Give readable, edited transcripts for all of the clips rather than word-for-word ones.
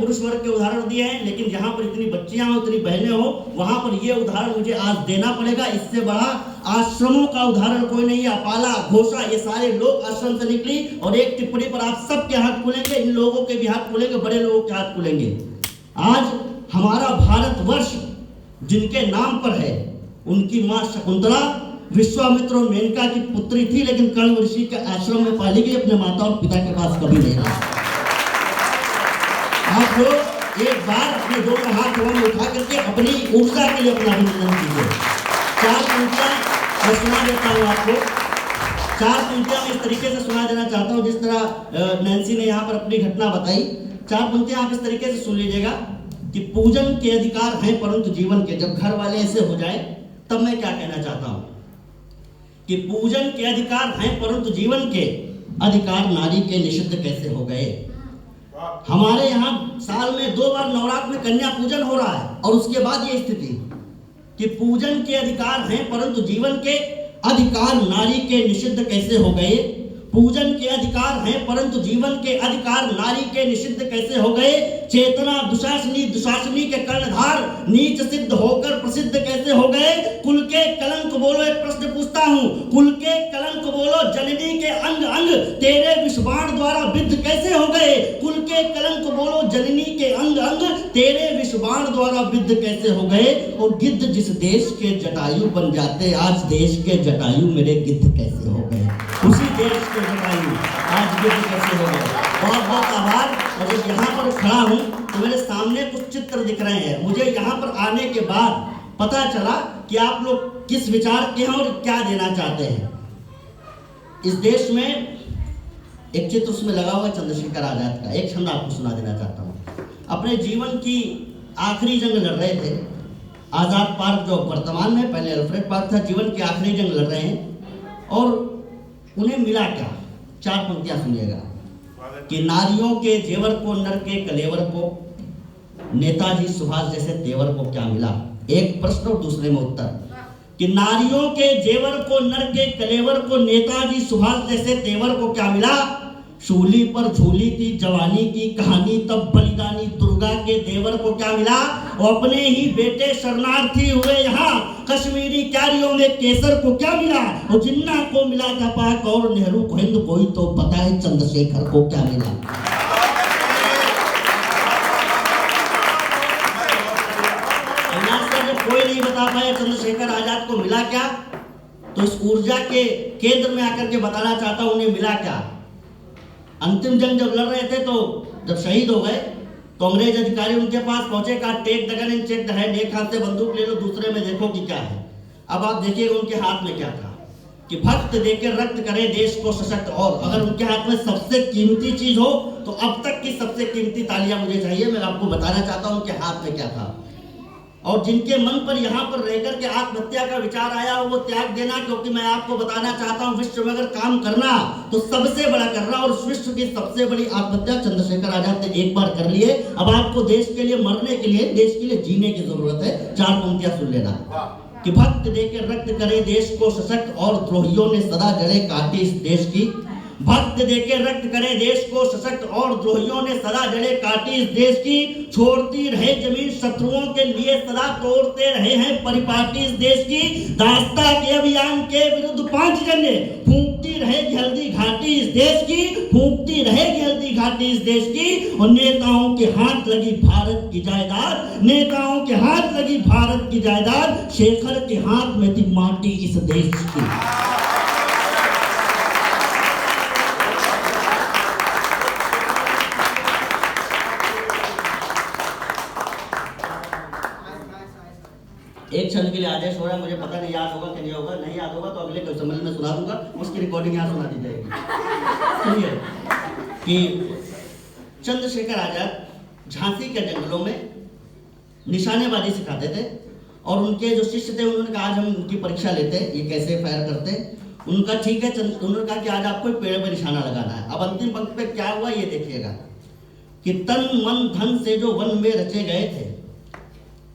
पुरुष वर्ग के उदाहरण दिए हैं, लेकिन जहां पर इतनी बच्चियां हो, इतनी बहनें हो, वहां पर ये उदाहरण मुझे आज देना पड़ेगा। इससे बड़ा आश्रमों का उदाहरण कोई नहीं है। अपाला, घोषा, ये सारे लोग आश्रम से निकली, और एक टिप्पणी पर आप सबके हाथ खुलेंगे, इन लोगों के भी हाथ खुलेंगे, बड़े लोगों के हाथ खुलेंगे। आज हमारा भारतवर्ष जिनके नाम पर है, उनकी मां शकुंतला विश्वामित्र और मेनका की पुत्री थी, लेकिन कण्व ऋषि के आश्रम में पाली गई, अपने माता और पिता के पास कभी नहीं रही। आप लोग एक बार अपने दोनों हाथ हवा में उठा करके अपनी ऊर्जा के लिए अपना अभिनंदन कीजिए। 4 पंक्तियां मैं सुना देता हूँ आपको। 4 पंक्तियां मैं इस तरीके से सुना देना चाहता हूँ, जिस तरह नैन्सी ने यहाँ पर अपनी घटना बताई। 4 पंक्तियां आप इस तरीके से सुन लीजिएगा कि पूजन के अधिकार हैं परंतु जीवन के। जब घर वाले ऐसे हो जाए तब मैं क्या कहना चाहता हूं कि पूजन के अधिकार हैं परंतु जीवन के अधिकार नारी के निषिद्ध कैसे हो गए। हमारे यहाँ साल में 2 बार नवरात्र में कन्या पूजन हो रहा है, और उसके बाद ये स्थिति कि पूजन के अधिकार हैं परंतु जीवन के अधिकार नारी के निषिद्ध कैसे हो गए। पूजन के अधिकार हैं परंतु जीवन के अधिकार नारी के निषिद्ध कैसे हो गए। चेतना दुशासनी, दुशासनी के कर्णधार नीच सिद्ध होकर प्रसिद्ध कैसे हो गए। कुल के कलंक बोलो, एक प्रश्न पूछता हूं, कुल के कलंक बोलो, जननी के अंग अंग तेरे विषबाण द्वारा विद्ध कैसे हो गए। कुल के कलंक बोलो, जननी के अंग अंग तेरे विषबाण द्वारा विद्ध कैसे हो गए। और गिद्ध जिस देश के जटायु बन जाते, आज देश के जटायु मेरे गिद्ध कैसे हो गए। उसी देश के जटायु आज गिद्ध कैसे हो गए। बहुत बहुत आभार। और जब यहाँ पर खड़ा हूँ तो मेरे सामने कुछ चित्र दिख रहे हैं। मुझे यहाँ पर आने के बाद पता चला कि आप लोग किस विचार के हैं और क्या देना चाहते हैं। इस देश में एक चित्र उसमें लगा हुआ है चंद्रशेखर आजाद का। एक छंद आपको सुना देना चाहता हूँ। अपने जीवन की आखिरी जंग लड़ रहे थे। आजाद पार्क जो वर्तमान में, पहले अल्फ्रेड पार्क था, जीवन की आखिरी जंग लड़ रहे हैं। और उन्हें मिला क्या, 4 पंक्तियां सुनिएगा कि नारियों के जेवर को, नर के कलेवर को, नेताजी सुभाष जैसे तेवर को क्या मिला। एक प्रश्न और दूसरे में उत्तर कि नारियों के जेवर को, नर के कलेवर को, नेताजी सुभाष जैसे तेवर को क्या मिला। शूली पर झूली थी जवानी की कहानी, तब बलिदानी दुर्गा के देवर को क्या मिला। और अपने ही बेटे शरणार्थी हुए यहाँ कश्मीरी क्यारियों में केसर को क्या मिला। और जिन्ना को मिला था पाक और नेहरू को हिंद, कोई तो बताए चंद्रशेखर को क्या मिला। जब कोई नहीं बता पाया चंद्रशेखर आजाद को मिला क्या, तो इस ऊर्जा के केंद्र में आकर के बताना चाहता हूं उन्हें मिला क्या। अंतिम जंग जब लड़ रहे थे तो जब शहीद हो गए तो अंग्रेज अधिकारी उनके पास पहुंचे, कहा take the gun and check the head, एक हाथ से बंदूक ले लो, दूसरे में देखो कि क्या है। अब आप देखिएगा उनके हाथ में क्या था कि भक्त देकर रक्त करे देश को सशक्त। और अगर उनके हाथ में सबसे कीमती चीज हो तो अब तक की सबसे कीमती तालियां मुझे चाहिए। मैं आपको बताना चाहता हूं उनके हाथ में क्या था। और जिनके मन पर यहाँ पर रहकर के आत्महत्या का विचार आया वो त्याग देना, क्योंकि मैं आपको बताना चाहता हूँ विश्व में अगर काम करना तो सबसे बड़ा करना। और उस विश्व की सबसे बड़ी आत्महत्या चंद्रशेखर आजाद ने एक बार कर लिए। अब आपको देश के लिए मरने के लिए, देश के लिए जीने की जरूरत है। 4 पंक्तियां सुन लेना कि भक्त देकर रक्त करे देश को सशक्त, और द्रोहियों ने सदा जड़े काटी इस देश की। भक्त देके रक्त करे देश को सशक्त, और द्रोहियों ने सदा जड़े काटी इस देश की। छोड़ती रहे जमीन शत्रुओं के लिए सदा, तोड़ते रहे हैं परिपाटी इस देश की। दास्ता के अभियान के विरुद्ध 5 झंडे, फूंकती रहेगी हल्दी घाटी इस देश की, फूंकती रहेगी हल्दी घाटी इस देश की। और नेताओं के हाथ लगी भारत की जायदाद, नेताओं के हाथ लगी भारत की जायदाद, शेखर के हाथ में थी माटी इस देश की। एक क्षण के लिए आदेश हो रहा है, मुझे पता नहीं याद होगा कि नहीं होगा। नहीं याद होगा तो अगले सम्मेलन में सुना दूंगा, उसकी रिकॉर्डिंग यहाँ सुना दी जाएगी। सुनिए कि चंद्रशेखर आजाद झांसी के जंगलों में निशानेबाजी सिखाते थे। और उनके जो शिष्य थे उन्होंने कहा आज हम उनकी परीक्षा लेते हैं, ये कैसे फायर करते हैं। उनका ठीक है, उन्होंने कहा कि आज आपको पेड़ पर निशाना लगाना है। अब अंतिम पंक्ति पे क्या हुआ ये देखिएगा कि तन मन धन से जो वन में रचे गए थे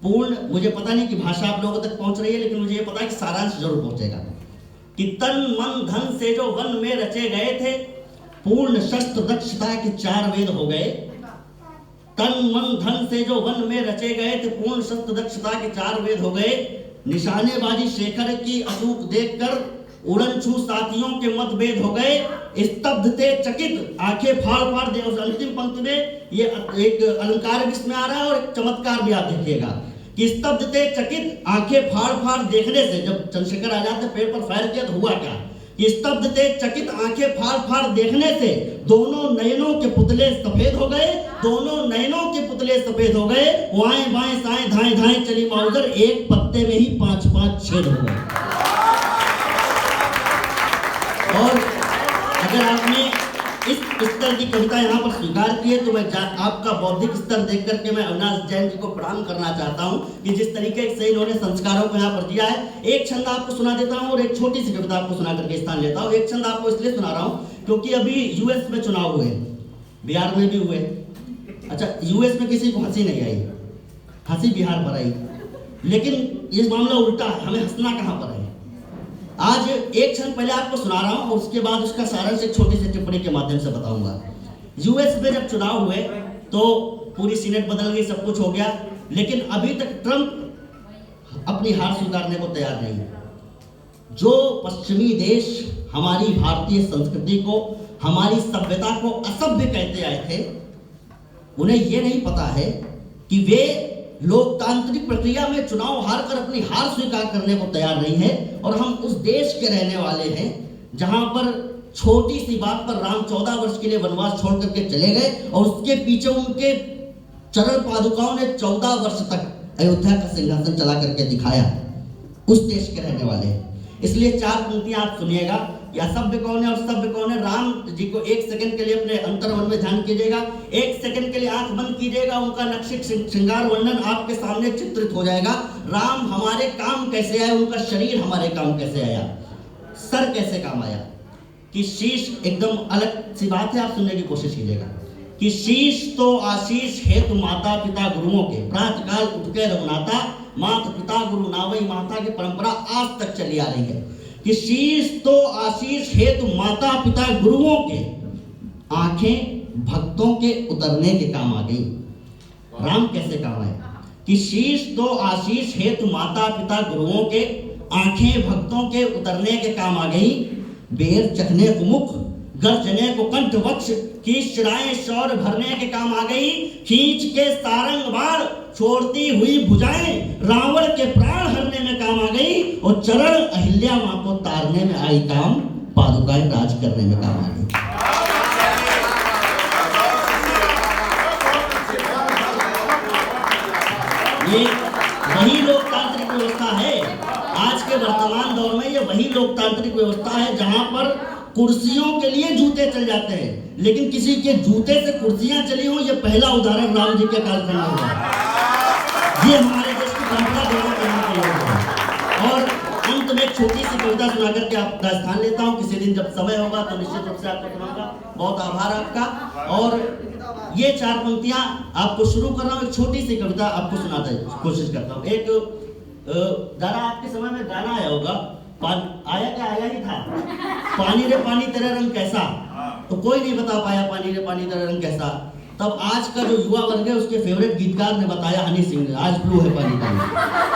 पूर्ण, मुझे पता नहीं कि भाषा आप लोगों तक पहुंच रही है, लेकिन मुझे ये पता है कि सारांश जरूर पहुंचेगा कि तन मन धन से जो वन में रचे गए थे, पूर्ण शस्त्र दक्षता के 4 वेद हो गए। तन मन धन से जो वन में रचे गए थे, पूर्ण शस्त्र दक्षता के 4 वेद हो गए। निशानेबाजी शेखर की अचूक देखकर उड़नछू साथियों के मतभेद हो गए। स्तब्ध थे चकित आंखें फाड़ फाड़ दे। उस अंतिम पंक्ति में ये एक अलंकार भी इसमें आ रहा है और एक चमत्कार भी आप देखिएगा कि स्तब्ध थे चकित आंखें फाड़ फाड़ देखने से। जब चंद्रशेखर आजाद ने पेड़ पर फायर किया तो हुआ क्या कि स्तब्ध थे चकित आंखें फाड़ फाड़ देखने से दोनों नयनों के पुतले सफेद हो गए। दोनों नयनों के पुतले सफेद हो गए। वाएं बाएं साएं धाएं धाएं चली माउजर, एक पत्ते में ही 5-5 छेद हो गए। और अगर आपने इस स्तर की कविता यहाँ पर स्वीकार की है तो मैं आपका बौद्धिक स्तर देख करके मैं अविनाश जैन जी को प्रणाम करना चाहता हूँ कि जिस तरीके से इन्होंने संस्कारों को यहाँ पर दिया है। एक छंद आपको सुना देता हूँ और एक छोटी सी कविता आपको सुना करके स्थान लेता हूँ। एक छंद आपको इसलिए सुना रहा हूँ क्योंकि अभी यूएस में चुनाव हुए, बिहार में भी हुए। अच्छा, यूएस में किसी को हंसी नहीं आई, हंसी बिहार पर आई, लेकिन ये मामला उल्टा है, हमें हंसना कहाँ पर है। आज एक क्षण पहले आपको सुना रहा हूं और उसके बाद उसका सारांश एक छोटी सी टिप्पणी के माध्यम से बताऊंगा। यूएस में जब चुनाव हुए तो पूरी सीनेट बदल गई, सब कुछ हो गया, लेकिन अभी तक ट्रंप अपनी हार स्वीकारने को तैयार नहीं है। जो पश्चिमी देश हमारी भारतीय संस्कृति को, हमारी सभ्यता को असभ्य कहते आए थे, उन्हें यह नहीं पता है कि वे लोकतांत्रिक प्रक्रिया में चुनाव हार कर अपनी हार स्वीकार करने को तैयार नहीं है। और हम उस देश के रहने वाले हैं जहां पर छोटी सी बात पर राम 14 वर्ष के लिए वनवास छोड़ करके चले गए और उसके पीछे उनके चरण पादुकाओं ने 14 वर्ष तक अयोध्या का सिंहासन चला करके दिखाया। उस देश के रहने वाले हैं। इसलिए 4 पंक्तियां आप सुनिएगा। या सभ्य कौन है और सभ्य कौन है, राम जी को 1 सेकंड के लिए अपने अंतर्मन में ध्यान कीजिएगा। 1 सेकंड के लिए आंख बंद कीजिएगा, उनका नक्शे श्रृंगार वर्णन आपके सामने चित्रित हो जाएगा। राम हमारे काम कैसे आए, उनका शरीर हमारे काम कैसे आया, सर कैसे काम आया, कि शीश एकदम अलग सी बात है, आप सुनने की कोशिश कीजिएगा। कि शीश तो आशीष हेतु माता पिता गुरुओं के, प्रातःकाल उठ के रघुनाथा, माता पिता गुरु नावई माता की परंपरा आज तक चली आ रही है। कि शीश तो आशीष हेतु माता पिता गुरुओं के, आंखें भक्तों के उतरने के काम आ गई। राम कैसे काम आए कि शीश तो आशीष हेतु माता पिता गुरुओं के, आंखें भक्तों के उतरने के काम आ गई। बेर चखने को मुख, गर्जने को कंठ वक्ष, की शिराएं शौर भरने के काम आ गई। खींच के सारंग बाण छोड़ती हुई भुजाएं रावण के प्राण हरने में काम आ गई। और चरण अहिल्या मां को तारने में आई काम, पादुकाएं राज करने में काम आ गई। ये वही लोकतांत्रिक व्यवस्था है। आज के वर्तमान दौर में ये वही लोकतांत्रिक व्यवस्था है जहां पर कुर्सियों के लिए जूते चल जाते हैं, लेकिन किसी के जूते से कुर्सियां चली हो, ये पहला उदाहरण राम जी के कालखंड में हुआ। ये हमारे देश की परंपरा दोनों करने के लिए है। और अंत में एक छोटी सी कविता सुना करके आपका स्थान लेता हूँ। किसी दिन जब समय होगा तो निश्चित रूप से आपको सुनाऊंगा। बहुत आभार आपका। और ये 4 पंक्तियां आपको शुरू कर रहा हूँ, एक छोटी सी कविता आपको सुनाने की कोशिश करता हूँ। एक गाना आपके समय में गाना आया होगा, आया क्या आया ही था, पानी रे पानी तेरा रंग कैसा, तो कोई नहीं बता पाया पानी रे पानी तेरा रंग कैसा। तब आज का जो युवा वर्ग है उसके फेवरेट गीतकार ने बताया, हनी सिंह, आज ब्लू है पानी पानी,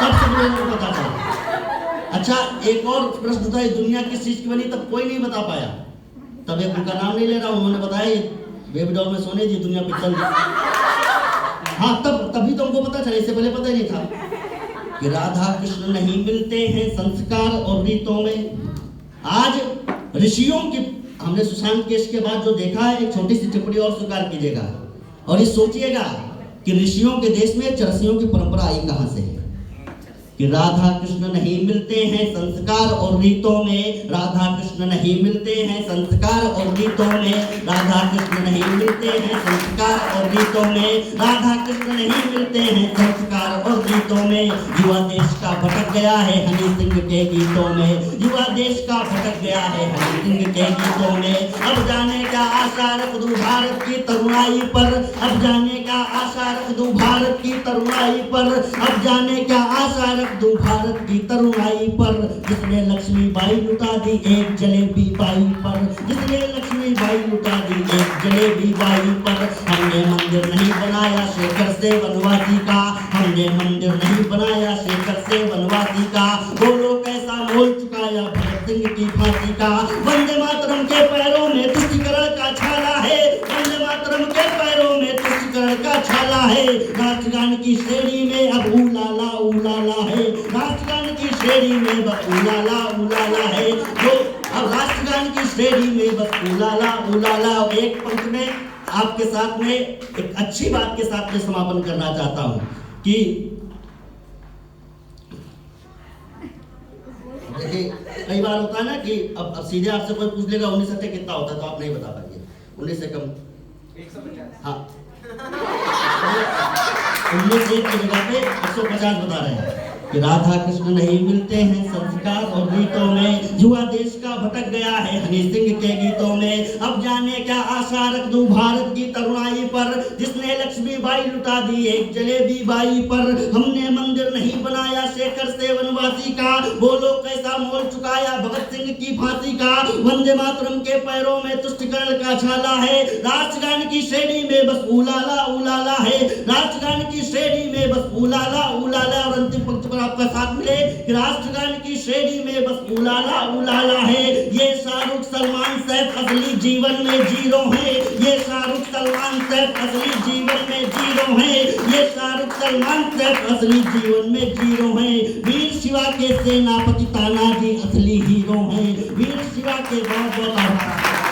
तब सब लोगों को पता चला। अच्छा, एक और प्रश्न था, दुनिया किस चीज की बनी, तब कोई नहीं बता पाया। तब एक उनका नाम नहीं ले रहा, उन्होंने बताया बेबी डॉल में सोने जी, दुनिया पिक्चर। हाँ, तभी तो उनको पता चला, इससे पहले पता ही नहीं था कि राधा कृष्ण नहीं मिलते हैं संस्कार और रीतों में। आज ऋषियों की, हमने सुशांत केस के बाद जो देखा है, एक छोटी सी टिप्पणी और स्वीकार कीजिएगा और ये सोचिएगा कि ऋषियों के देश में चरसियों की परंपरा आई कहां से है। कि राधा कृष्ण नहीं मिलते हैं संस्कार और रीतों में, राधा कृष्ण नहीं मिलते हैं संस्कार और रीतों में, राधा कृष्ण नहीं मिलते हैं संस्कार और रीतों में, राधा कृष्ण नहीं मिलते हैं संस्कार और रीतों में। युवा देश का भटक गया है हनी सिंह के गीतों में, युवा देश का भटक गया है हनी सिंह के गीतों में। अब जाने का आशा रख दूं भारत की तरुणाई पर, अब जाने का आशा रख दूं भारत की तरुणाई पर, अब जाने का आशा रख दूं भारत की तरुणाई पर। जिसने लक्ष्मीबाई लुटा दी एक जलेबी बाई पर, जिसने लक्ष्मीबाई लुटा दी एक जलेबी बाई पर। हमने मंदिर नहीं बनाया शेखर से वनवासी का, हमने मंदिर नहीं बनाया शेखर से वनवासी का। बोलो कैसा मोल चुकाया भगत सिंह की फांसी का। वंदे मातरम के पैरों में तुष्टिकरण का छाला है, वंदे मातरम के पैरों में तुष्टिकरण का छाला है। राष्ट्रगान की श्रेणी में अब उलाला उलाला है, राष्ट्रगान की श्रेणी में बस उलाला उलाला है। जो अब राष्ट्रगान की श्रेणी में बस उलाला उलाला। एक पंक्ति में आपके साथ में एक अच्छी बात के साथ में समापन करना चाहता हूं कि देखिए कई बार होता है ना कि अब सीधे आपसे कोई पूछ लेगा 19 सत्य कितना होता है तो आप नहीं बता पाएंगे। 19 से कम 150। हाँ 19 एक की जगह पे 150 बता रहे हैं कि राधा कृष्ण नहीं मिलते हैं संस्कार और गीतों में। युवा देश का भटक गया है हनी सिंह के गीतों में। अब जाने क्या आशा रख दूं भारत की तरुणाई पर, जिसने लक्ष्मी बाई लुटा दी एक जलेबी बाई पर। हमने मंदिर नहीं बनाया शेखर से वनवासी का, बोलो कैसा मोल चुकाया भगत सिंह की फांसी का। वंदे मातरम के पैरों में तुष्टिकरण का छाला है, राष्ट्रगान की श्रेणी में बस उलाला उलाला है, राष्ट्रगान की श्रेणी में बस उलाला उलाला। और अंतिम पंक्ति आपका साथ मिले कि राष्ट्रगान की श्रेणी में बस उलाला उलाला है। ये शाहरुख सलमान सैफ असली जीवन में जीरो है, ये शाहरुख सलमान सैफ असली जीवन में जीरो है, ये शाहरुख सलमान सैफ असली जीवन में जीरो है। वीर शिवा के सेनापति तानाजी असली हीरो हैं, वीर शिवा के बहुत बहुत आभार।